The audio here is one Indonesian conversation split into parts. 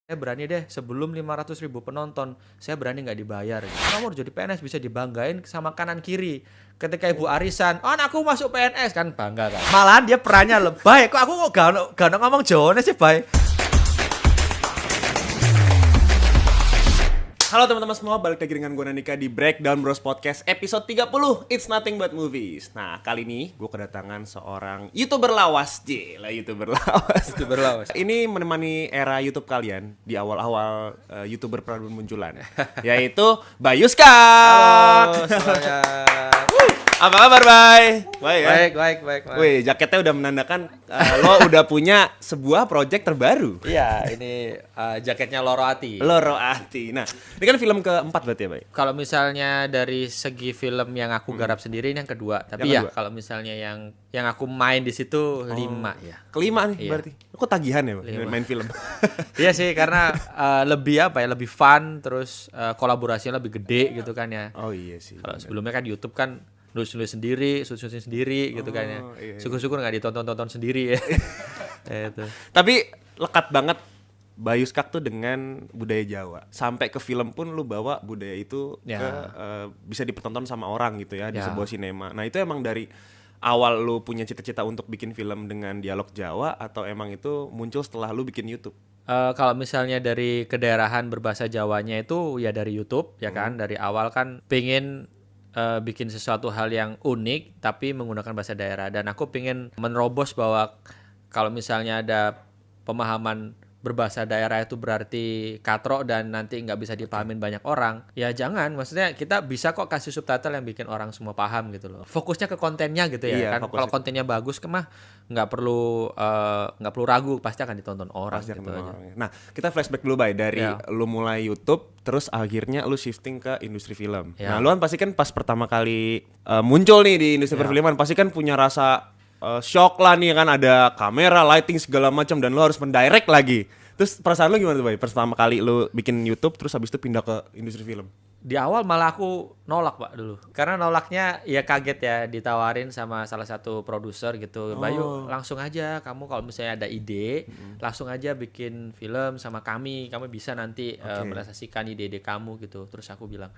Saya berani deh sebelum 500.000 penonton, saya berani nggak dibayar. Kamu harus jadi PNS bisa dibanggain sama kanan kiri. Ketika ibu arisan, oh anakku masuk PNS kan bangga kan. Malahan dia perannya lebay. Kok aku gak ono ngomong Jawa sih, bay. Halo teman-teman semua, balik lagi dengan gue Nanika di Breakdown Bros Podcast episode 30, It's Nothing But Movies. Nah, kali ini gue kedatangan seorang YouTuber lawas. YouTuber lawas. YouTuber lawas. Ini menemani era YouTube kalian di awal-awal YouTuber bermunculan, yaitu Bayuska. Halo semuanya. Apa kabar, Bay? Baik. Wih, jaketnya udah menandakan lo udah punya sebuah project terbaru. Iya, ini jaketnya Loro Ati. Loro Ati. Nah, ini kan film keempat berarti ya, Bay? Kalau misalnya dari segi film yang aku garap sendiri ini yang kedua. Tapi Yang ya kedua. kalau misalnya yang aku main di situ 5 ya. Kelima nih Iya. berarti. Kok tagihan ya, Bay? Lima. Main film? Iya sih karena lebih apa ya, lebih fun, terus kolaborasinya lebih gede gitu kan ya. Oh iya sih. Kalau sebelumnya kan YouTube kan nulis sendiri, susun sendiri gitu kan ya. Iya. Syukur-syukur nggak ditonton sendiri ya. Ya itu. Tapi lekat banget Bayuskak tuh dengan budaya Jawa. Sampai ke film pun lu bawa budaya itu Ya. ke bisa dipertonton sama orang gitu ya di Ya. sebuah sinema. Nah, itu emang dari awal lu punya cita-cita untuk bikin film dengan dialog Jawa atau emang itu muncul setelah lu bikin YouTube? Kalau misalnya dari kedaerahan berbahasa Jawanya itu ya dari YouTube ya kan. Dari awal kan pengen bikin sesuatu hal yang unik tapi menggunakan bahasa daerah, dan aku pengen menerobos bahwa kalau misalnya ada pemahaman berbahasa daerah itu berarti katrok dan nanti nggak bisa dipahamin banyak orang, ya jangan. Maksudnya kita bisa kok kasih subtitle yang bikin orang semua paham gitu loh. Fokusnya ke kontennya gitu ya Iya, kan. fokusnya Kalau kontennya bagus mah nggak perlu ragu, pasti akan ditonton orang Pasti gitu akan aja. orang. Nah, kita flashback dulu, Bay, dari Ya. lu mulai YouTube terus akhirnya lu shifting ke industri film. Ya. Nah, lu kan pasti kan pas pertama kali muncul nih di industri Ya. perfilman pasti kan punya rasa shock lah nih kan, ada kamera, lighting segala macam dan lu harus mendirect lagi. Terus perasaan lu gimana tuh, Bay? Pertama kali lu bikin YouTube terus habis itu pindah ke industri film. Di awal malah aku nolak, Pak, dulu. Karena nolaknya ya kaget ya, ditawarin sama salah satu produser gitu. Bayu, langsung aja kamu kalau misalnya ada ide, langsung aja bikin film sama kami. Kamu bisa nanti merealisasikan ide-ide kamu gitu. Terus aku bilang,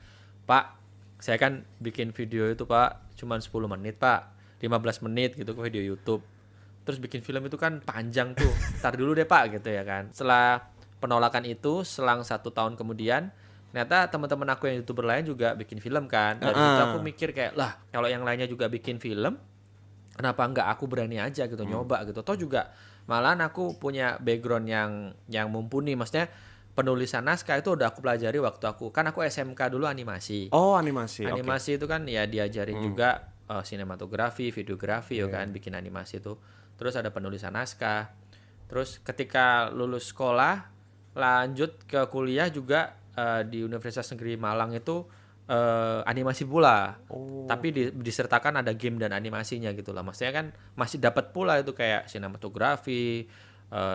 "Pak, saya kan bikin video itu, Pak, cuman 10 menit, Pak. 15 menit gitu ke video YouTube. Terus bikin film itu kan panjang tuh. Ntar dulu deh, Pak," gitu ya kan. Setelah penolakan itu, selang 1 tahun kemudian, ternyata teman-teman aku yang YouTuber lain juga bikin film kan. Dari situ aku mikir kayak, lah kalau yang lainnya juga bikin film, kenapa nggak aku berani aja gitu, nyoba gitu. Toh juga malahan aku punya background yang mumpuni. Maksudnya penulisan naskah itu udah aku pelajari waktu aku SMK dulu animasi. Oh, animasi. Oke. Animasi itu kan ya diajarin juga sinematografi, videografi ya kan, bikin animasi itu. Terus ada penulisan naskah. Terus ketika lulus sekolah, lanjut ke kuliah juga di Universitas Negeri Malang itu animasi pula. Tapi disertakan ada game dan animasinya gitu lah. Maksudnya kan masih dapat pula itu kayak sinematografi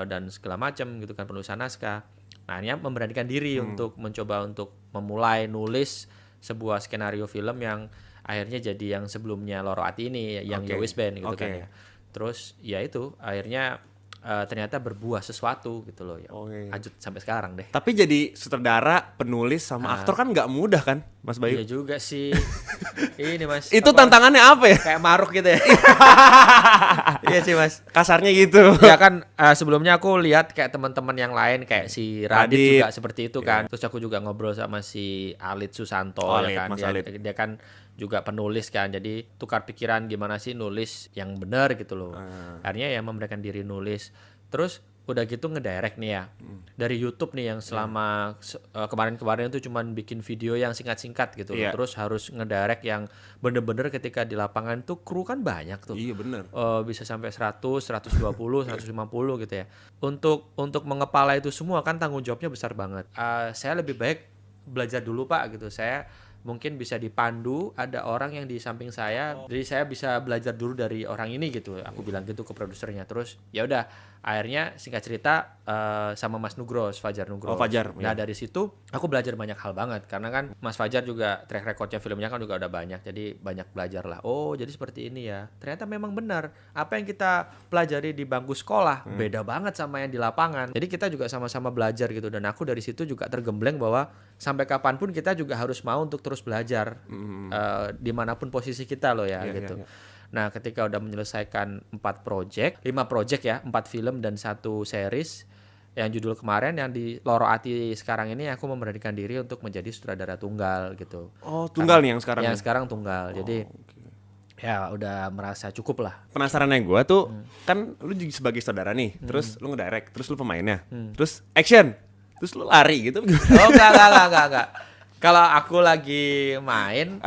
dan segala macam gitu kan, penulisan naskah. Nah, ini memberanikan diri untuk mencoba untuk memulai nulis sebuah skenario film yang akhirnya jadi yang sebelumnya Loro Ati ini, yang Oke. Yowis Band gitu Oke. kan ya. Terus ya itu akhirnya ternyata berbuah sesuatu gitu loh ya. Oke. Lanjut sampai sekarang deh. Tapi jadi sutradara, penulis sama aktor kan nggak mudah kan, Mas Bayu? Iya juga sih. Ini Mas. Itu apa, tantangannya apa ya? kayak maruk gitu ya. Iya sih Mas. Kasarnya gitu. Ya kan sebelumnya aku lihat kayak teman-teman yang lain kayak si Radit Radit. juga seperti itu kan. Terus aku juga ngobrol sama si Alit Susanto Alit, ya kan. Mas Dia, Alit. dia kan juga penulis kan. Jadi tukar pikiran gimana sih nulis yang benar gitu loh. Akhirnya ya memberikan diri nulis. Terus udah gitu ngedirect nih ya. Dari YouTube nih yang selama kemarin-kemarin itu cuman bikin video yang singkat-singkat gitu loh. Iya. Terus harus ngedirect yang bener-bener ketika di lapangan tuh kru kan banyak tuh. Iya bener. Bisa sampai 100, 120, 150 gitu ya. Untuk mengepala itu semua kan tanggung jawabnya besar banget. Saya lebih baik belajar dulu, Pak, gitu. Saya mungkin bisa dipandu, ada orang yang di samping saya. Jadi saya bisa belajar dulu dari orang ini gitu. Aku bilang gitu ke produsernya. Terus ya udah akhirnya singkat cerita sama Mas Nugros, Fajar Nugros. Oh, Fajar, Nah ya. dari situ aku belajar banyak hal banget karena kan Mas Fajar juga track recordnya filmnya kan juga udah banyak, jadi banyak belajar lah. Oh jadi seperti ini ya. Ternyata memang benar apa yang kita pelajari di bangku sekolah beda banget sama yang di lapangan. Jadi kita juga sama-sama belajar gitu, dan aku dari situ juga tergembleng bahwa sampai kapanpun kita juga harus mau untuk terus belajar dimanapun posisi kita loh ya Iya, gitu. iya, iya. Nah, ketika udah menyelesaikan 5 project ya, 4 film dan 1 series yang judul kemarin yang di Loro Ati sekarang ini aku memberanikan diri untuk menjadi sutradara tunggal gitu. Oh, tunggal nih yang sekarang. Yang nih? sekarang tunggal. Jadi Oke. ya udah merasa cukup lah. Penasarannya gue tuh kan lu juga sebagai saudara nih, terus lu ngedirect, terus lu pemainnya, terus action, terus lu lari gitu. Oh, enggak. Kalau aku lagi main,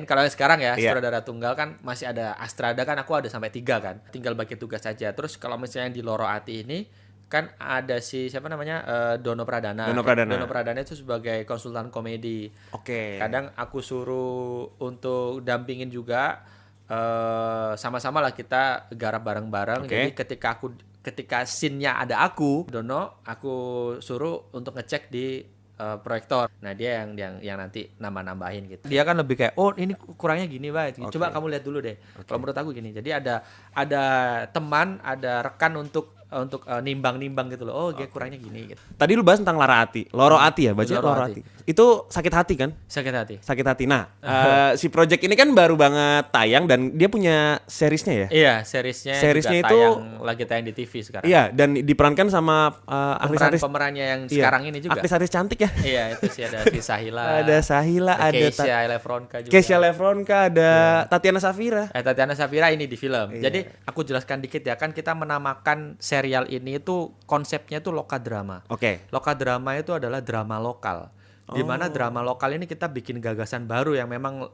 kalau yang sekarang ya, Iya. sutradara tunggal kan masih ada Astrada kan, aku ada sampai 3 kan. Tinggal bagi tugas saja. Terus kalau misalnya di Loro Ati ini kan ada si siapa namanya Dono Pradana. Dono Pradana. Dono Pradana itu sebagai konsultan komedi. Oke. Kadang aku suruh untuk dampingin juga, sama-sama lah kita garap bareng-bareng. Oke. Jadi ketika scene-nya ada aku, Dono, aku suruh untuk ngecek di proyektor. Nah dia yang nanti nambah-nambahin gitu. Dia kan lebih kayak, oh ini kurangnya gini Pak. Coba kamu lihat dulu deh. Kalau menurut aku gini. Jadi ada teman, ada rekan untuk nimbang-nimbang gitu loh. Oh dia kurangnya gini gitu. Tadi lu bahas tentang Lara Ati, Loro Ati ya, bacanya Loro Loro Ati. Ati. Itu sakit hati kan? Sakit hati. Sakit hati. Nah, si project ini kan baru banget tayang dan dia punya seriesnya ya? Iya, seriesnya Seriesnya juga itu- lagi tayang di TV sekarang. Iya, dan diperankan sama artis-artis. Pemerannya yang Iya, sekarang ini juga. artis-artis cantik ya. Iya, itu sih ada si Sahila. Ada Sahila, ada Keisha Elefronka juga. Kesha Lefronka, ada Tatiana Safira. Tatiana Safira ini di film. Iya. Jadi aku jelaskan dikit ya, kan kita menamakan serial ini itu konsepnya itu lokadrama. Oke. Lokadrama itu adalah drama lokal. Di mana Oh. drama lokal ini kita bikin gagasan baru yang memang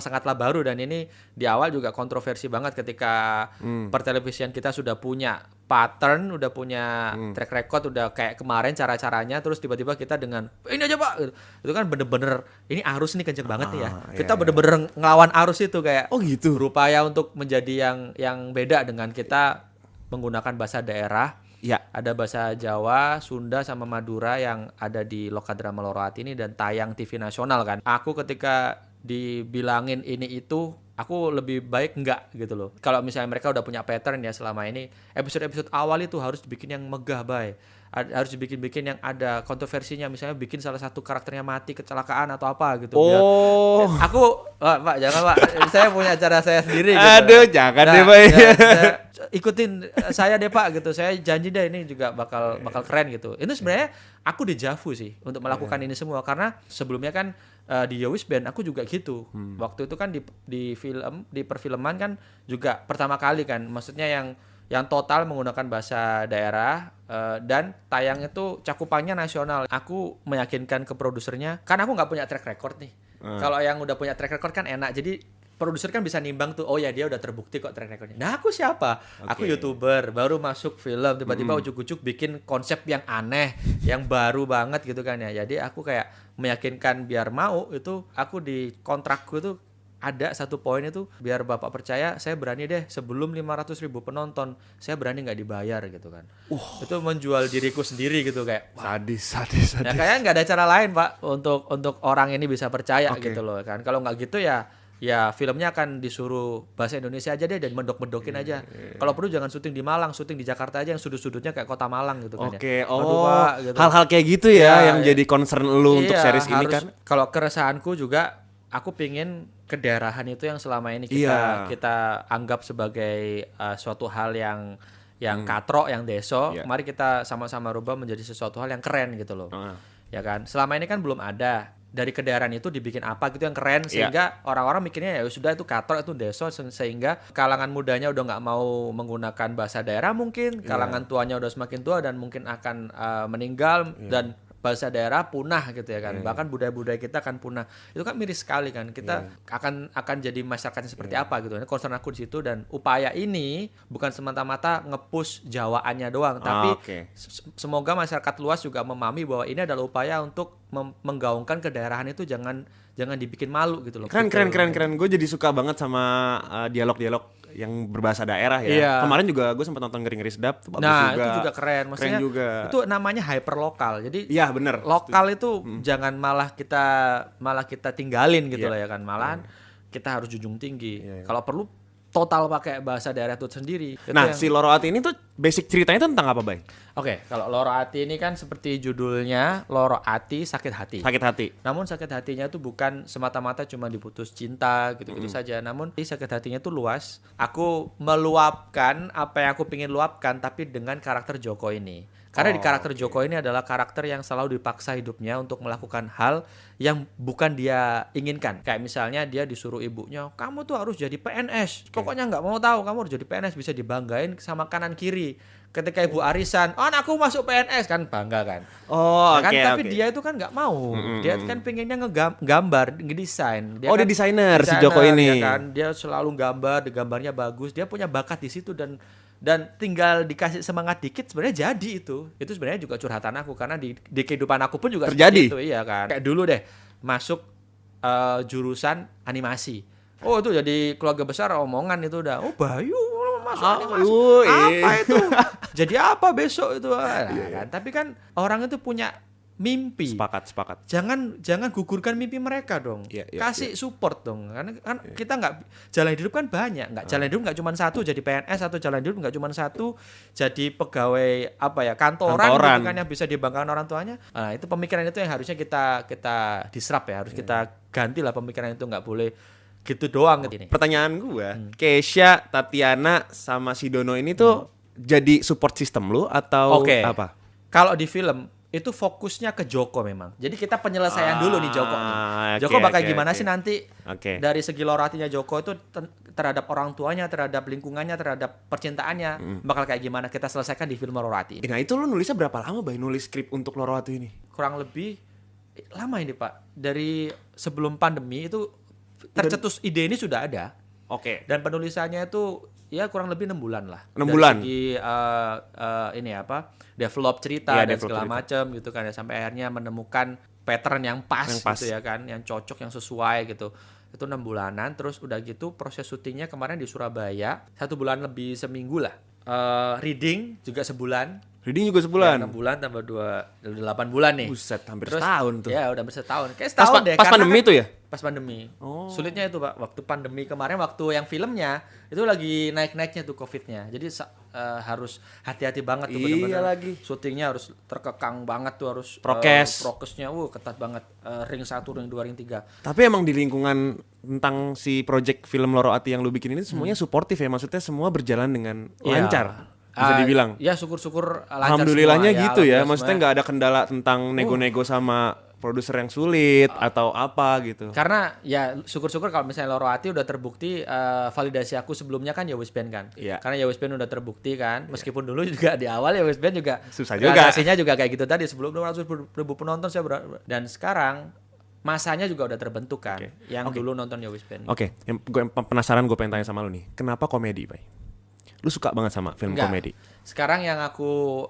sangatlah baru, dan ini di awal juga kontroversi banget ketika pertelevisian kita sudah punya pattern, udah punya track record, udah kayak kemarin cara-caranya, terus tiba-tiba kita dengan ini aja Pak, gitu. Itu kan bener-bener ini arus nih kenceng banget nih ya. Kita iya. bener-bener ngelawan arus itu kayak Oh gitu. berupaya untuk menjadi yang beda dengan kita menggunakan bahasa daerah. Ya. Ada bahasa Jawa, Sunda, sama Madura yang ada di Lokadrama Loro Ati ini dan tayang TV nasional kan. Aku ketika dibilangin ini itu, aku lebih baik enggak gitu loh. Kalau misalnya mereka udah punya pattern ya selama ini, episode-episode awal itu harus dibikin yang megah, bay. Harus dibikin yang ada kontroversinya, misalnya bikin salah satu karakternya mati kecelakaan atau apa gitu. Oh. Aku, Pak jangan Pak, saya punya cara saya sendiri gitu. Aduh, jangan deh, Pak. Ikutin saya deh Pak gitu. Saya janji deh ini juga bakal keren gitu. Itu sebenarnya aku dejavu sih untuk melakukan ini semua, karena sebelumnya kan di Yowis Band aku juga gitu. Waktu itu kan di perfilman kan juga pertama kali kan, maksudnya yang total menggunakan bahasa daerah, dan tayang itu cakupannya nasional. Aku meyakinkan ke produsernya, kan aku nggak punya track record nih. Kalau yang udah punya track record kan enak, jadi produser kan bisa nimbang tuh, oh ya dia udah terbukti kok track recordnya. Nah aku siapa? Aku YouTuber, baru masuk film, tiba-tiba ujuk-ujuk bikin konsep yang aneh, yang baru banget gitu kan ya. Jadi aku kayak meyakinkan biar mau, itu aku di kontrakku tuh ada satu poin itu, biar Bapak percaya saya berani deh sebelum 500.000 penonton, saya berani nggak dibayar gitu kan. Itu menjual diriku sendiri gitu kayak. Wah. Sadis. Ya kayaknya nggak ada cara lain Pak untuk orang ini bisa percaya Oke. gitu loh kan. Kalau nggak gitu ya filmnya akan disuruh bahasa Indonesia aja deh dan mendok-mendokin aja. Kalau perlu jangan syuting di Malang, syuting di Jakarta aja yang sudut-sudutnya kayak kota Malang gitu kan. Oke, Ya. Aduh, Pak, gitu. hal-hal kayak gitu ya, yang Iya. jadi concern lu untuk Iya, series ini harus. kan. Kalau keresahanku juga, aku pingin kedaerahan itu yang selama ini Iya. kita anggap sebagai suatu hal yang katrok, yang deso. Iya. Mari kita sama-sama rubah menjadi sesuatu hal yang keren gitu loh. Ah. Ya kan? Selama ini kan belum ada. Dari kedaerahan itu dibikin apa gitu yang keren, Iya. sehingga orang-orang mikirnya ya sudah itu katrok, itu deso, sehingga kalangan mudanya udah nggak mau menggunakan bahasa daerah, mungkin kalangan tuanya udah semakin tua dan mungkin akan meninggal, dan bahasa daerah punah gitu ya kan. Bahkan budaya-budaya kita akan punah. Itu kan miris sekali kan. Kita akan jadi masyarakatnya seperti apa gitu. Ini concern aku di situ, dan upaya ini bukan semata-mata nge-push Jawaannya doang, tapi Oke. semoga masyarakat luas juga memahami bahwa ini adalah upaya untuk menggaungkan kedaerahan itu, jangan dibikin malu gitu loh. Keren. Gitu. Gue jadi suka banget sama dialog-dialog yang berbahasa daerah ya. Iya. Kemarin juga gue sempat nonton Ngeri-Ngeri Sedap, bagus Nah, juga. itu juga keren. Maksudnya Keren juga. itu namanya hyper lokal. Jadi Iya, bener. lokal itu jangan malah kita tinggalin gitu lah ya kan. Malahan kita harus junjung tinggi. Kalau perlu total pakai bahasa daerah itu sendiri. Itu Nah, yang- si Loro Ati ini tuh basic ceritanya tuh tentang apa, Bay? Oke, kalau Loro Ati ini kan seperti judulnya, Loro Ati sakit hati. Sakit hati. Namun sakit hatinya itu bukan semata-mata cuma diputus cinta gitu-gitu saja. Namun sakit hatinya itu luas. Aku meluapkan apa yang aku pengen luapkan tapi dengan karakter Joko ini. Karena di karakter Joko ini adalah karakter yang selalu dipaksa hidupnya untuk melakukan hal yang bukan dia inginkan. Kayak misalnya dia disuruh ibunya, kamu tuh harus jadi PNS. Pokoknya nggak mau tahu, kamu harus jadi PNS, bisa dibanggain sama kanan kiri. Ketika ibu arisan, oh anakku masuk PNS, kan bangga kan. Oh, Nah, kan, oke. tapi dia itu kan nggak mau. Dia kan pengennya nggambar, ngedesain. Dia Oh, dia kan desainer si Joko ini. ya kan? Dia selalu gambarnya bagus. Dia punya bakat di situ dan tinggal dikasih semangat dikit sebenarnya jadi itu. Itu sebenarnya juga curhatan aku karena di kehidupan aku pun juga Terjadi? seperti itu, iya kan. Kayak dulu deh masuk jurusan animasi. Oh, itu jadi keluarga besar omongan itu udah. Oh, Bayu masuk animasi. Apa itu? Jadi apa besok itu? Nah, kan. Tapi kan orang itu punya mimpi. Sepakat. Jangan gugurkan mimpi mereka dong. Iya, Kasih support dong. Karena kan kita nggak jalan hidup kan banyak. Jalan hidup nggak cuma satu jadi PNS atau jalan hidup nggak cuma satu jadi pegawai kantoran gitu kan yang bisa dibanggakan orang tuanya. Nah, itu pemikiran itu yang harusnya kita diserap ya. Harus kita gantilah pemikiran itu, nggak boleh gitu doang gitu. Pertanyaan gua, Kesha, Tatiana sama si Dono ini tuh jadi support system lu atau Oke. apa? Kalau di film itu fokusnya ke Joko memang. Jadi kita penyelesaian dulu nih Joko nih. Joko oke, bakal oke, gimana oke. sih nanti Oke. dari segi loratinya Joko itu terhadap orang tuanya, terhadap lingkungannya, terhadap percintaannya. Bakal kayak gimana kita selesaikan di film Lorati ini. Nah, itu lu nulisnya berapa lama, Bay, nulis skrip untuk Loro Ati ini? Kurang lebih lama ini Pak. Dari sebelum pandemi itu tercetus ide ini sudah ada. Oke. Dan penulisannya itu ya kurang lebih 6 bulan lah. 6 Dari bulan? segi develop cerita Iya, dan develop segala cerita. macam gitu kan ya, sampai akhirnya menemukan pattern yang pas Yang pas. gitu ya kan, yang cocok, yang sesuai gitu. Itu 6 bulanan. Terus udah gitu proses syutingnya kemarin di Surabaya 1 bulan lebih seminggu lah. Reading juga sebulan. Reading juga sebulan. 6 bulan tambah 8 bulan nih. Buset, hampir Terus, setahun tuh. Ya udah hampir setahun. Kayak Pas, setahun deh. pas karena pandemi kan- tuh ya? Pas pandemi. Oh. Sulitnya itu Pak, waktu pandemi kemarin, waktu yang filmnya itu lagi naik-naiknya tuh COVID-nya. Jadi harus hati-hati banget tuh, Iya benar-benar. lagi. Syutingnya harus terkekang banget tuh, harus Prokes. prokesnya ketat banget. Ring 1, ring 2, ring 3. Tapi emang di lingkungan tentang si project film Loro Ati yang lu bikin ini semuanya suportif ya? Maksudnya semua berjalan dengan lancar. Bisa dibilang. Ya syukur-syukur lancar Alhamdulillahnya semua, gitu ya. alhamdulillah Maksudnya nggak ada kendala tentang nego-nego sama produser yang sulit atau apa gitu. Karena ya syukur-syukur kalau misalnya Loro Ati udah terbukti, validasi aku sebelumnya kan Yowis Band kan. Iya. Karena Yowis Band udah terbukti kan. Meskipun dulu juga di awal Yowis Band juga Susah juga. realisasinya juga kayak gitu tadi, sebelum 200.000 penonton saya dan sekarang masanya juga udah terbentuk kan. Yang dulu nonton Yowis Band. Oke, yang gue penasaran, gue pengen tanya sama lu nih. Kenapa komedi, Bay? Lu suka banget sama film Enggak. komedi? Sekarang yang aku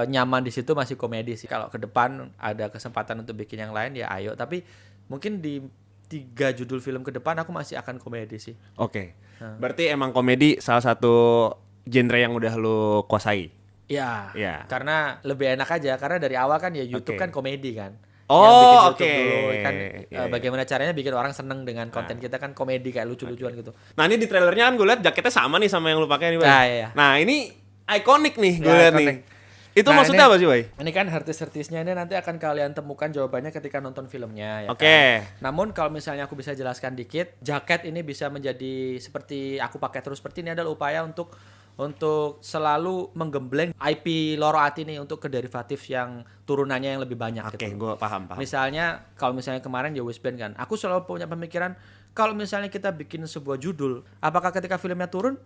nyaman di situ masih komedi sih. Kalau ke depan ada kesempatan untuk bikin yang lain ya ayo. Tapi mungkin di 3 judul film ke depan aku masih akan komedi sih. Oke. Berarti emang komedi salah satu genre yang udah lu kuasai. Ya, Iya. karena lebih enak aja. Karena dari awal kan ya YouTube Oke. kan komedi kan. Oh, Yang bikin YouTube oke. dulu kan, Iya, bagaimana caranya bikin orang seneng dengan konten kita kan komedi kayak lucu-lucuan gitu. Nah, ini di trailernya kan gue liat jaketnya sama nih sama yang lu pakai nih, Bay. Nah, iya. Nah, ini ikonik nih gue Ya, liat nih. ikonik. Itu Nah, maksudnya apa sih, Bay? Ini kan artis-artisnya ini nanti akan kalian temukan jawabannya ketika nonton filmnya ya Oke. kan? Namun kalau misalnya aku bisa jelaskan dikit, jaket ini bisa menjadi seperti aku pakai terus seperti ini adalah upaya untuk selalu menggembleng IP Loro Ati nih untuk ke derivatif yang turunannya yang lebih banyak Oke, gitu. gue paham. Misalnya kalau misalnya kemarin Yowis Band kan, aku selalu punya pemikiran kalau misalnya kita bikin sebuah judul, apakah ketika filmnya turun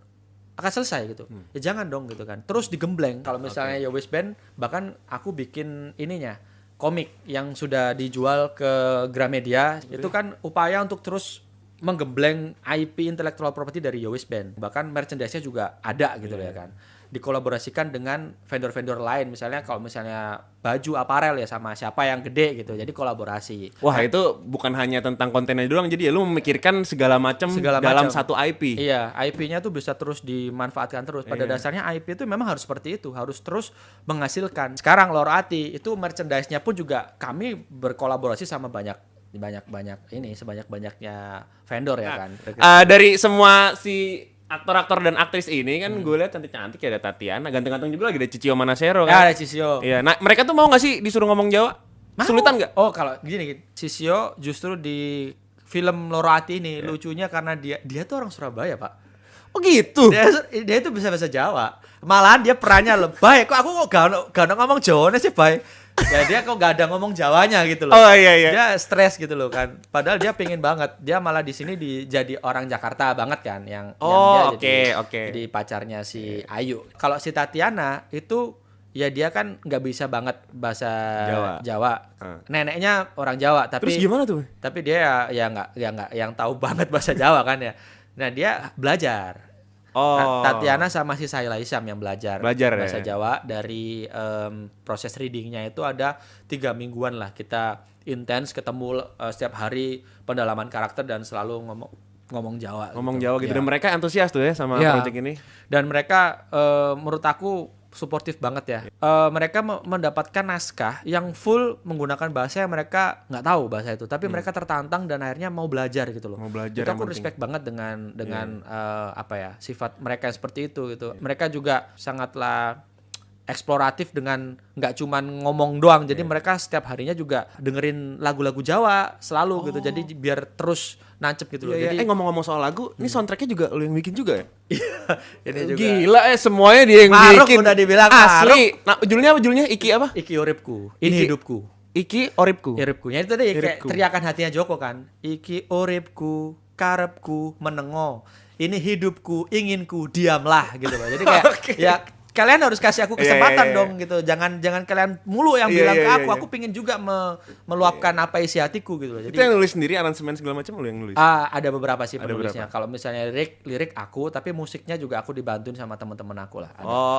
akan selesai gitu? Ya jangan dong gitu kan. Terus digembleng. Kalau misalnya Yowis Band, bahkan aku bikin ininya komik yang sudah dijual ke Gramedia, itu kan upaya untuk terus menggembleng IP intellectual property dari Yowis Band. Bahkan merchandise-nya juga ada gitu loh ya kan. dikolaborasikan dengan vendor-vendor lain. Misalnya kalau misalnya baju aparel ya sama siapa yang gede gitu. Jadi kolaborasi. Wah, itu bukan hanya tentang kontennya doang. Jadi ya lu memikirkan segala macam dalam satu IP. Iya, IP-nya tuh bisa terus dimanfaatkan terus. Pada dasarnya IP itu memang harus seperti itu, harus terus menghasilkan. Sekarang Lorati itu merchandise-nya pun juga kami berkolaborasi sama sebanyak-banyaknya vendor ya kan. Dari semua si aktor-aktor dan aktris ini kan gue lihat cantik-cantik ya, ada Tatiana, ganteng-ganteng juga lagi ada Cicio Manasero Ya, kan. ada Cisio. Iya, nah mereka tuh mau nggak sih disuruh ngomong Jawa? Sulitan nggak? Oh, kalau gini, Cisio justru di film Lorati ini lucunya karena dia tuh orang Surabaya, Pak. Oh gitu. Dia itu bisa bahasa Jawa. Malahan dia perannya lebay. Kok aku gak ngomong Jawa sih, Bay? Ya dia kok gak ada ngomong Jawanya gitu loh. Oh iya. Dia stres gitu loh kan. Padahal dia pengen banget. Dia malah di sini jadi orang Jakarta banget kan, yang dia jadi pacarnya si Ayu. Kalau si Tatiana itu ya dia kan nggak bisa banget bahasa Jawa. Neneknya orang Jawa, tapi terus gimana tuh? Tapi dia ya nggak yang tahu banget bahasa Jawa kan ya. Nah, dia belajar. Tatiana sama si Sahila Hisyam yang belajar bahasa Jawa dari proses readingnya itu ada 3 mingguan lah. Kita intens ketemu setiap hari, pendalaman karakter dan selalu ngomong Jawa. Ngomong Jawa gitu. Dan mereka antusias tuh ya sama project ini. Dan mereka menurut aku suportif banget ya. Mereka mendapatkan naskah yang full menggunakan bahasa yang mereka nggak tahu bahasa itu, tapi mereka tertantang dan akhirnya mau belajar gitu loh. Itu aku respect banget dengan sifat mereka yang seperti itu gitu. Mereka juga sangatlah eksploratif dengan nggak cuman ngomong doang. Jadi mereka setiap harinya juga dengerin lagu-lagu Jawa selalu gitu. Jadi biar terus nancep gitu loh. Jadi ngomong-ngomong soal lagu, ini soundtracknya juga lu yang bikin juga ya? Ini juga. Gila semuanya dia yang bikin. Udah dibilang asli. Nah, judulnya Iki apa? Iki Uripku. Ini hidupku. Iki Uripku. Ya itu tadi kayak teriakan hatinya Joko kan. Iki uripku, karepku menengo. Ini hidupku, inginku, diamlah gitu loh. Jadi kayak ya kalian harus kasih aku kesempatan dong gitu. Jangan kalian mulu yang bilang ke aku. Aku pingin juga meluapkan apa isi hatiku gitu loh. Jadi itu yang nulis sendiri, aransemen segala macam lu yang nulis? Ada beberapa sih penulisnya. Kalau misalnya lirik aku, tapi musiknya juga aku dibantuin sama teman-teman aku lah.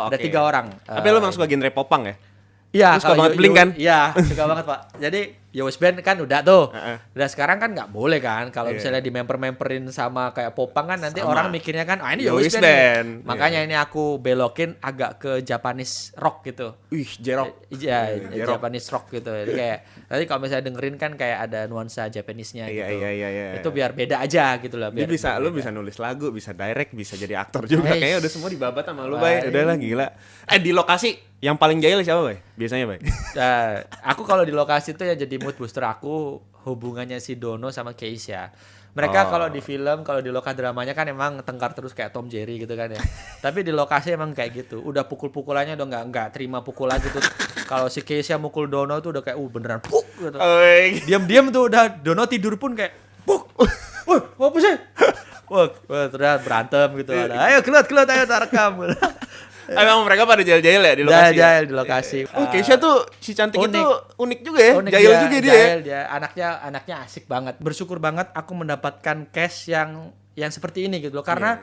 Ada 3 orang. Tapi lu memang suka genre popang ya? Iya, suka banget Blink kan? Iya, suka banget Pak. Jadi Yowes Band kan udah tuh. Udah sekarang kan nggak boleh kan kalau misalnya di memperin sama kayak popang kan nanti orang mikirnya kan ini Yowes Band. Makanya ini aku belokin agak ke Japanese rock gitu. J-rock. Iya, Japanese rock gitu. Jadi kayak nanti kalau misalnya dengerin kan kayak ada nuansa Japanese-nya gitu. Iya. Itu biar beda aja gitu lah. Lu bisa nulis lagu, bisa direct, bisa jadi aktor juga. Kayaknya udah semua dibabat sama lu, Bay. Udah lah gila. Di lokasi yang paling jahil siapa, Bay? Biasanya, Bay? Aku kalau di lokasi tuh ya jadi mood booster aku hubungannya si Dono sama Keisha. Mereka kalau di film, kalau di lokasi dramanya kan emang tengkar terus kayak Tom Jerry gitu kan ya. Tapi di lokasi emang kayak gitu. Udah pukul-pukulannya udah nggak terima pukulan gitu. Kalau si Keisha mukul Dono tuh udah kayak beneran puk gitu. Diam-diam tuh udah Dono tidur pun kayak puk. Wah, apa sih? Wah, ternyata berantem gitu. Ayo kelut ayo rekam. Emang mereka pada jahil-jahil ya di lokasi? Jahil di lokasi. Keisha tuh si cantik itu unik juga ya. Jahil juga dia. Anaknya asik banget. Bersyukur banget aku mendapatkan cast yang seperti ini gitu loh. Karena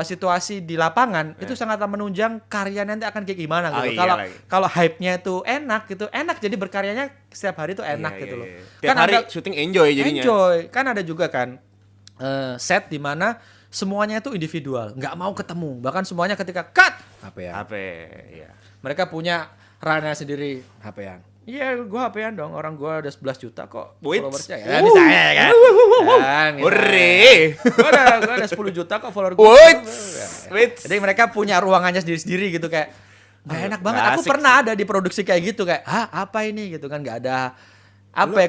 situasi di lapangan itu sangatlah menunjang karya nanti akan kayak gimana gitu. Kalau hype-nya itu enak gitu. Enak jadi berkaryanya setiap hari itu enak gitu loh. Tiap hari syuting enjoy jadinya. Kan ada juga kan set di mana semuanya itu individual, nggak mau ketemu. Bahkan semuanya ketika cut HP-an. Iya. Mereka punya ranah sendiri HP-an. Iya, gua HP-an dong. Orang gua ada 11 juta kok followersnya. Ya, bisa ya kan. Gua ada 10 juta kok follower gua. Jadi mereka punya ruangannya sendiri-sendiri gitu kayak nggak enak banget. Aku pernah ada di produksi kayak gitu kayak, apa ini gitu kan, nggak ada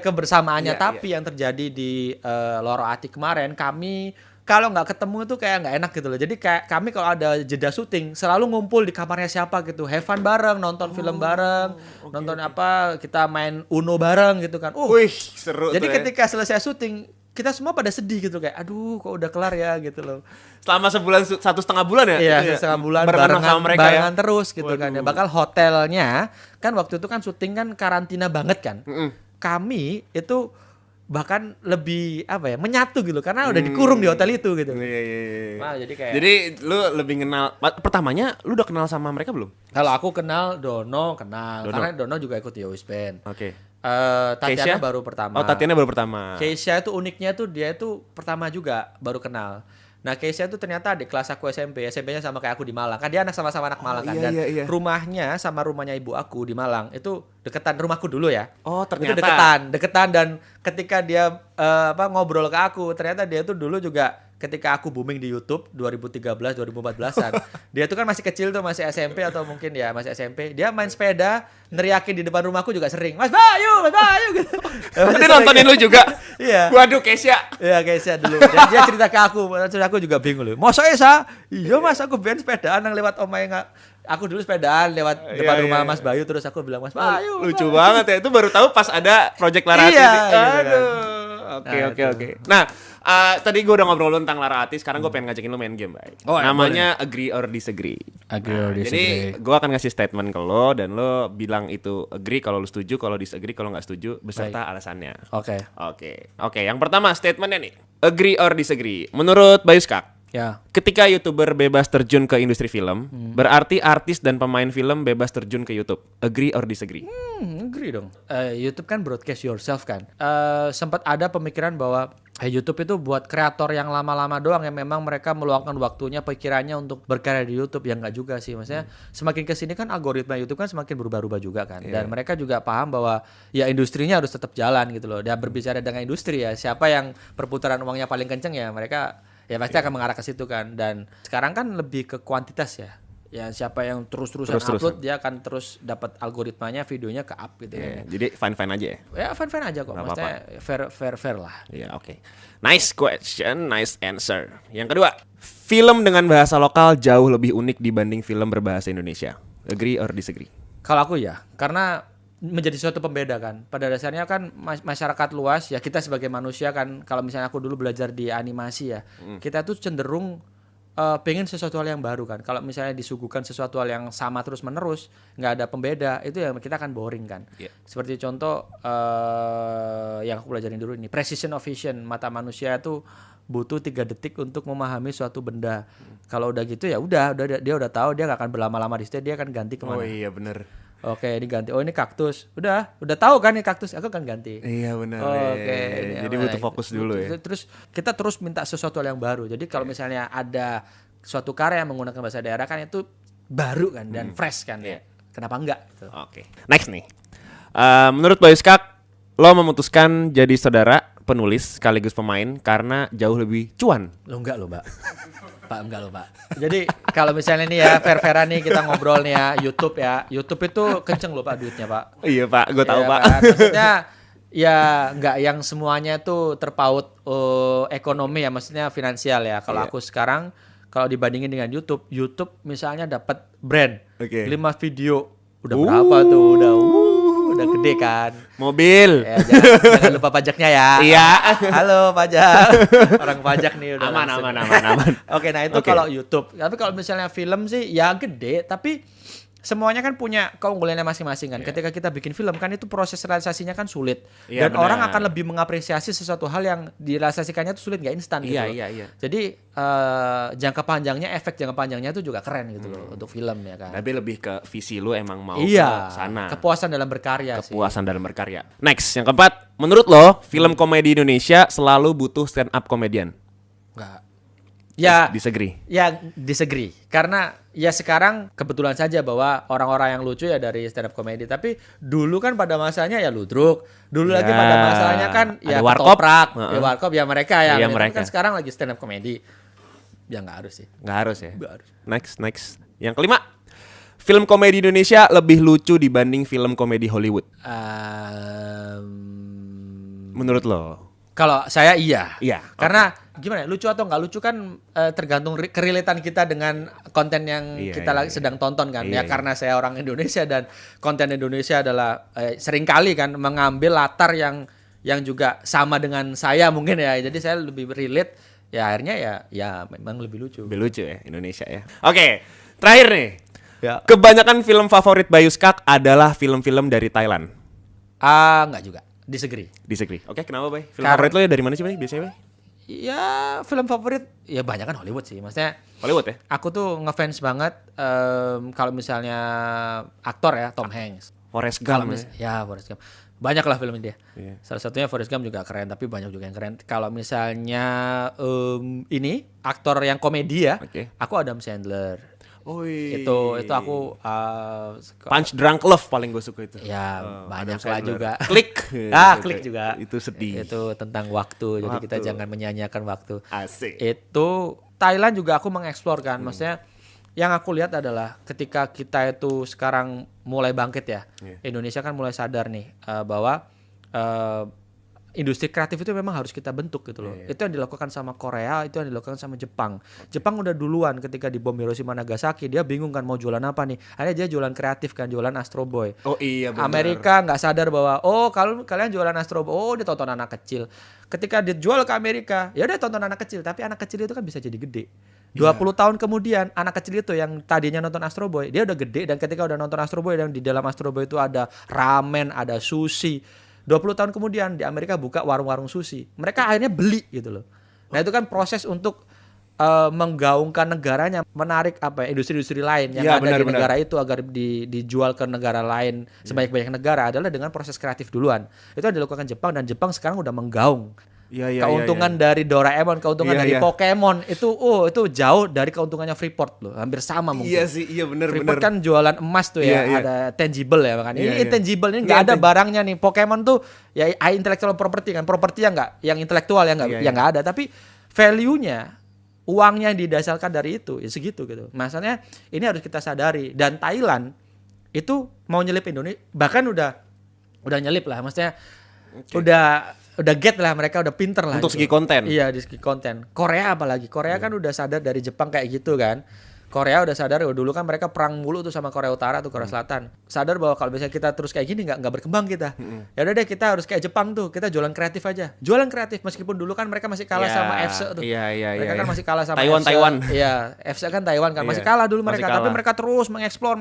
kebersamaannya. Tapi yang terjadi di Lorati kemarin, kami kalau nggak ketemu tuh kayak nggak enak gitu loh. Jadi kayak kami kalau ada jeda syuting selalu ngumpul di kamarnya siapa gitu, have fun bareng, nonton film bareng, kita main Uno bareng gitu kan. Wih, seru. Jadi ketika selesai syuting kita semua pada sedih gitu kayak, aduh kok udah kelar ya gitu loh. Selama 1,5 bulan ya? Iya, 1,5 bulan barengan terus gitu kan ya. Bakal hotelnya kan waktu itu kan syuting kan karantina banget kan. Kami itu bahkan lebih apa ya, menyatu gitu karena udah dikurung di hotel itu gitu. Iya. Nah, jadi kayak Jadi lu lebih kenal pertamanya lu udah kenal sama mereka belum? kalau aku kenal Dono kenal Dono. karena Dono juga ikut Yowis Band. Oke. Tatiana Keisha? baru pertama. Oh, Tatiana baru pertama. Keisha itu uniknya tuh dia itu pertama juga baru kenal. Nah, Keisha itu ternyata adik kelas aku SMP. SMP-nya sama kayak aku di Malang. Kan dia sama-sama anak Malang kan. iya, Dan iya. rumahnya sama rumahnya ibu aku di Malang itu deketan rumahku dulu ya. Oh, Itu ternyata. deketan dan ketika dia ngobrol ke aku, ternyata dia tuh dulu juga ketika aku booming di YouTube 2013 2014-an. Dia tuh kan masih kecil tuh, masih SMP atau mungkin ya masih SMP. Dia main sepeda, neriakin di depan rumahku juga sering. Mas Bayu gitu. Dia nontonin lu juga. Iya. Waduh, Keisha. Iya guys ya dulu. Dia cerita ke aku, terus aku juga bingung loh. Masa Esa? Iya Mas, aku ben sepedaan yang lewat omae nggak. Aku dulu sepedaan lewat depan rumah Mas Bayu, terus aku bilang Mas Bayu. Lucu banget ya. Itu baru tahu pas ada Project Larati. Iya, gitu kan. Aduh. Nah, Oke. Nah, tadi gue udah ngobrol tentang Larati, sekarang gue pengen ngajakin lu main game, Bay. Oh, ya, namanya Agree or Disagree. Jadi gue akan ngasih statement ke lo dan lo bilang itu agree kalau lo setuju, kalau disagree kalau nggak setuju beserta alasannya. Oke. Oke. Yang pertama statementnya nih, agree or disagree. Menurut Bayu Skak, Ya. ketika YouTuber bebas terjun ke industri film, berarti artis dan pemain film bebas terjun ke YouTube. Agree or disagree? Agree dong. YouTube kan broadcast yourself kan. Sempat ada pemikiran bahwa YouTube itu buat kreator yang lama-lama doang yang memang mereka meluangkan waktunya, pikirannya untuk berkarya di YouTube. Ya enggak juga sih. Maksudnya semakin kesini kan algoritma YouTube kan semakin berubah-ubah juga kan. Dan mereka juga paham bahwa ya industrinya harus tetap jalan gitu loh. Dan berbicara dengan industri ya, siapa yang perputaran uangnya paling kenceng ya mereka ya pasti akan mengarah ke situ kan. Dan sekarang kan lebih ke kuantitas ya. Ya siapa yang terus-terusan upload dia akan terus dapat algoritmanya, videonya ke up gitu ya. Jadi fine-fine aja ya? Ya fine-fine aja kok. Nggak Maksudnya fair lah. Iya, oke. Nice question, nice answer. Yang kedua, film dengan bahasa lokal jauh lebih unik dibanding film berbahasa Indonesia. Agree or disagree? Kalau aku ya, karena menjadi suatu pembeda kan. Pada dasarnya kan masyarakat luas ya, kita sebagai manusia kan, kalau misalnya aku dulu belajar di animasi ya, kita tuh cenderung pengen sesuatu hal yang baru kan. Kalau misalnya disuguhkan sesuatu hal yang sama terus menerus, nggak ada pembeda, itu ya kita akan boring kan. Seperti contoh yang aku pelajarin dulu ini, precision of vision, mata manusia itu butuh 3 detik untuk memahami suatu benda. Kalau udah gitu ya udah dia udah tahu, dia nggak akan berlama-lama di situ, dia akan ganti kemana. Oh iya bener. Oke, ini ganti. Oh ini kaktus. Udah tahu kan ini kaktus. Aku akan ganti. Iya benar. Oke. Jadi butuh fokus dulu ya. Terus kita terus minta sesuatu hal yang baru. Jadi kalau misalnya ada suatu karya yang menggunakan bahasa daerah kan itu baru kan dan fresh kan ya. Kenapa enggak? Gitu. Oke. Next nih. Menurut Bayu Skak, lo memutuskan jadi saudara penulis sekaligus pemain karena jauh lebih cuan. Lo enggak lo, Mbak. Pak, enggak lo, Pak. Jadi kalau misalnya nih ya fair-fairan nih kita ngobrol nih ya, YouTube itu kenceng loh Pak duitnya, Pak. Iya Pak, gue tahu Ya, Pak. Kan? Maksudnya ya enggak yang semuanya tuh terpaut ekonomi ya, maksudnya finansial ya. Kalau aku sekarang kalau dibandingin dengan YouTube misalnya dapat brand 5 video udah berapa tuh? Udah gede kan. Mobil. Ya, jangan lupa pajaknya ya. Iya. Halo pajak. Orang pajak nih udah aman. Oke, nah itu kalau YouTube. Tapi kalau misalnya film sih ya gede, tapi semuanya kan punya keunggulannya masing-masing kan. Ketika kita bikin film kan itu proses realisasinya kan sulit. Dan orang akan lebih mengapresiasi sesuatu hal yang direalisasikannya itu sulit, nggak instan gitu. Iya. Jadi jangka panjangnya, efek jangka panjangnya itu juga keren gitu loh untuk film ya kan. Tapi lebih ke visi lu emang mau ke sana. Kepuasan dalam berkarya sih. Kepuasan dalam berkarya. Next, yang keempat, menurut lo film komedi Indonesia selalu butuh stand up comedian? Enggak. Ya disagree karena ya sekarang kebetulan saja bahwa orang-orang yang lucu ya dari stand up comedy, tapi dulu kan pada masanya ya Ludruk, lagi pada masanya kan ya Ketoprak, Warkop ya mereka ya. Mereka. Kan sekarang lagi stand up comedy. Ya nggak harus sih. Nggak harus ya. Nggak harus. Next. Yang kelima, film komedi Indonesia lebih lucu dibanding film komedi Hollywood. Menurut lo? Kalau saya iya. Karena gimana ya, lucu atau nggak lucu kan tergantung kerelataan kita dengan konten yang kita sedang tonton kan. Karena saya orang Indonesia dan konten Indonesia adalah seringkali kan mengambil latar yang juga sama dengan saya mungkin ya. Jadi saya lebih relate ya, akhirnya ya memang lebih lucu. Lebih lucu ya Indonesia ya. Oke, terakhir nih. Ya. Kebanyakan film favorit Bayu Skak adalah film-film dari Thailand. Enggak juga. Disagree. Oke, kenapa, Bay? Film Karena- favorit lo ya dari mana sih, Bay? Biasanya, Bay? Ya film favorit ya banyak kan Hollywood sih. Maksudnya Hollywood ya? aku tuh ngefans banget kalau misalnya aktor ya Tom Hanks. Forrest Kalau Gump Forrest Gump. Banyak lah filmnya dia. Iya. Salah satunya Forrest Gump juga keren, tapi banyak juga yang keren. Kalau misalnya ini aktor yang komedi ya, Oke. aku Adam Sandler. Oi. Itu aku Punch Drunk Love paling gue suka itu. ya banyak Adam lah Sandler. juga. Klik. Klik juga. Itu sedih. Itu tentang waktu. Jadi kita Waktu. jangan menyanyiakan waktu. Asik. Itu Thailand juga aku mengeksplor kan. Maksudnya yang aku lihat adalah ketika kita itu sekarang mulai bangkit ya. Indonesia kan mulai sadar nih bahwa industri kreatif itu memang harus kita bentuk gitu loh. Itu yang dilakukan sama Korea, itu yang dilakukan sama Jepang. Jepang udah duluan ketika di bom Hiroshima Nagasaki, dia bingung kan mau jualan apa nih. Akhirnya dia jualan kreatif kan, jualan Astro Boy. Oh iya benar. Amerika nggak sadar bahwa kalau kalian jualan Astro Boy, dia tonton anak kecil. Ketika dijual ke Amerika, ya udah tonton anak kecil, tapi anak kecil itu kan bisa jadi gede. 20 tahun kemudian anak kecil itu yang tadinya nonton Astro Boy, dia udah gede dan ketika udah nonton Astro Boy dan di dalam Astro Boy itu ada ramen, ada sushi. 20 tahun kemudian di Amerika buka warung-warung sushi. Mereka akhirnya beli gitu loh. Nah, itu kan proses untuk menggaungkan negaranya, menarik industri-industri lain yang Ya, ada benar, di benar. negara itu agar dijual ke negara lain sebanyak-banyak negara adalah dengan proses kreatif duluan. Itu yang dilakukan Jepang dan Jepang sekarang udah menggaung. Iya. Keuntungan dari Doraemon, keuntungan Iya, dari iya. Pokemon itu jauh dari keuntungannya Freeport loh, hampir sama mungkin. Iya sih, iya benar. Freeport kan jualan emas tuh ya, Iya, iya. ada tangible ya kan. Ini Iya, iya. intangible, ini Iya, nggak ada barangnya nih. Pokemon tuh ya intellectual property kan, properti yang nggak, yang intelektual ya nggak, Iya, yang nggak ada. Tapi value-nya, uangnya yang didasarkan dari itu ya segitu gitu. Maksudnya ini harus kita sadari. Dan Thailand itu mau nyelip Indonesia, bahkan udah nyelip lah, maksudnya udah get lah, mereka udah pinter lah Untuk gitu. segi konten. Iya, di segi konten. Korea apalagi. Korea kan udah sadar dari Jepang kayak gitu kan. Korea udah sadar, dulu kan mereka perang mulu tuh sama Korea Utara tuh, Korea Selatan. Sadar bahwa kalau misalnya kita terus kayak gini nggak berkembang kita. Ya udah deh, kita harus kayak Jepang tuh, kita jualan kreatif aja. Jualan kreatif meskipun dulu kan mereka masih kalah Ya, sama FC tuh. iya, Mereka kan iya. masih kalah sama Taiwan, FC. Taiwan. Iya, FC kan Taiwan kan masih Iya, kalah dulu masih mereka, tapi kalah. mereka terus mengeksplor.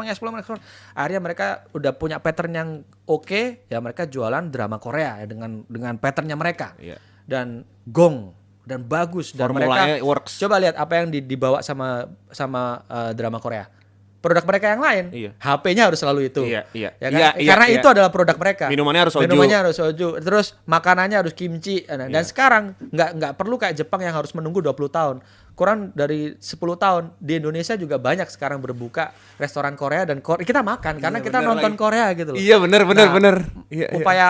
Akhirnya mereka udah punya pattern yang oke, ya mereka jualan drama Korea ya dengan patternnya mereka. Iya. Dan gong dan bagus dan Formulanya mereka works. coba lihat apa yang dibawa sama drama Korea. Produk mereka yang lain, Iya. HP-nya harus selalu itu. Iya. Ya kan? Iya, Karena iya. itu adalah produk mereka. Minumannya harus soju. Terus makanannya harus kimchi. Dan Iya. sekarang nggak perlu kayak Jepang yang harus menunggu 20 tahun. Kurang dari 10 tahun di Indonesia juga banyak sekarang berbuka restoran Korea dan kita makan karena kita bener nonton lagi. Korea gitu loh. Iya benar. Nah, Iya.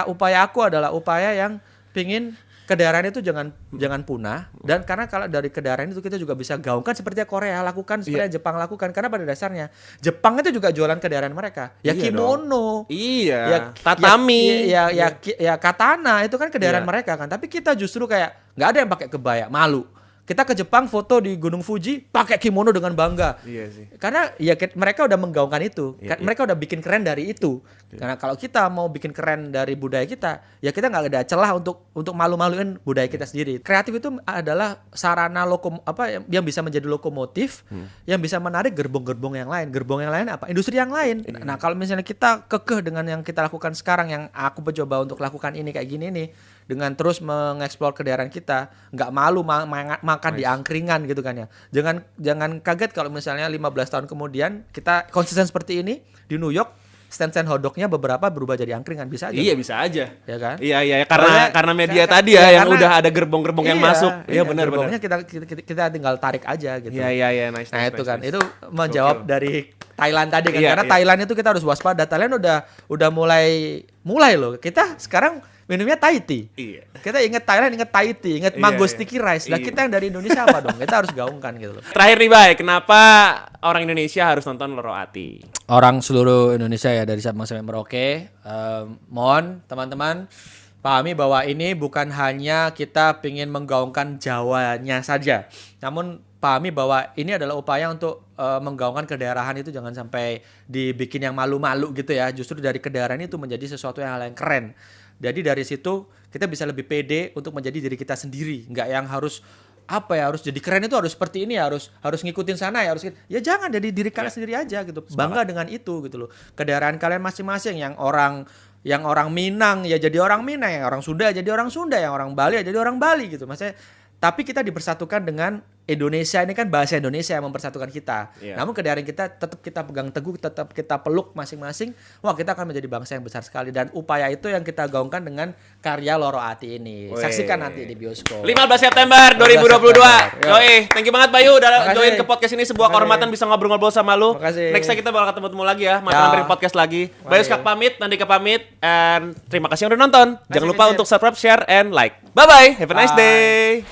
Upaya aku adalah upaya yang pingin kendaraan itu jangan punah, dan karena kalau dari kendaraan itu kita juga bisa gaungkan seperti yang Korea lakukan, seperti yang Jepang lakukan, karena pada dasarnya Jepang itu juga jualan kendaraan mereka. Ya Iya kimono. Iya. Tatami. Ya katana itu kan kendaraan Iya. mereka kan. Tapi kita justru kayak nggak ada yang pakai kebaya, malu. Kita ke Jepang foto di Gunung Fuji pakai kimono dengan bangga. Iya sih. Karena ya mereka udah menggaungkan itu. Iya, Mereka udah bikin keren dari itu. Karena kalau kita mau bikin keren dari budaya kita, ya kita nggak ada celah untuk malu-maluin budaya kita sendiri. Kreatif itu adalah sarana yang bisa menjadi lokomotif, yang bisa menarik gerbong-gerbong yang lain. Gerbong yang lain apa? Industri yang lain. Nah, kalau misalnya kita kekeh dengan yang kita lakukan sekarang, yang aku mencoba untuk lakukan ini kayak gini nih, dengan terus mengeksplor kendaraan kita, nggak malu makan di angkringan gitu kan ya. Jangan kaget kalau misalnya 15 tahun kemudian kita konsisten seperti ini di New York, stand-stand hotdognya beberapa berubah jadi angkringan, bisa aja. Iya bisa aja. Ya kan? Iya karena media tadi iya, yang karena- udah ada gerbong-gerbong yang masuk. Iya benar. gerbongnya kita tinggal tarik aja gitu. Iya nice. Nah nice, itu nice, kan, nice. itu menjawab dari Thailand tadi kan, Iya, karena iya. Thailand itu kita harus waspada. Thailand udah mulai loh. Kita sekarang minumnya Thai tea. Iya. Kita inget Thailand, inget Thai tea, inget mango iya. sticky rice. Lah Iya. kita yang dari Indonesia apa dong? Kita harus gaungkan gitu loh. Terakhir nih Bay, kenapa orang Indonesia harus nonton Loro Ati? Orang seluruh Indonesia ya, dari Sabang sampai Merauke, mohon teman-teman pahami bahwa ini bukan hanya kita pingin menggaungkan Jawanya saja, namun pahami bahwa ini adalah upaya untuk menggaungkan kedaerahan itu jangan sampai dibikin yang malu-malu gitu ya. Justru dari kedaerahan itu menjadi sesuatu yang hal yang keren. Jadi dari situ kita bisa lebih pede untuk menjadi diri kita sendiri, nggak yang harus harus jadi keren itu harus seperti ini, harus ngikutin sana ya jangan, jadi diri kalian sendiri aja gitu. Bangga dengan itu gitu loh. Kedaerahan kalian masing-masing, yang orang Yang orang Minang ya jadi orang Minang, yang orang Sunda jadi orang Sunda, yang orang Bali ya jadi orang Bali gitu. Maksudnya tapi kita dipersatukan dengan Indonesia, ini kan bahasa Indonesia yang mempersatukan kita. Namun kedaring kita tetap kita pegang teguh, tetap kita peluk masing-masing. Wah, kita akan menjadi bangsa yang besar sekali, dan upaya itu yang kita gaungkan dengan karya Loro Ati ini. Saksikan nanti di bioskop. 15 September 2022. Yoi, thank you banget Bayu udah join ke podcast ini, sebuah kehormatan bisa ngobrol-ngobrol sama lu. Next time kita bakal ketemu lagi ya, mampir podcast lagi. Bayu Skak pamit, Nandika pamit, and terima kasih yang udah nonton. Jangan lupa untuk subscribe, share, and like. Bye bye. Have a nice day.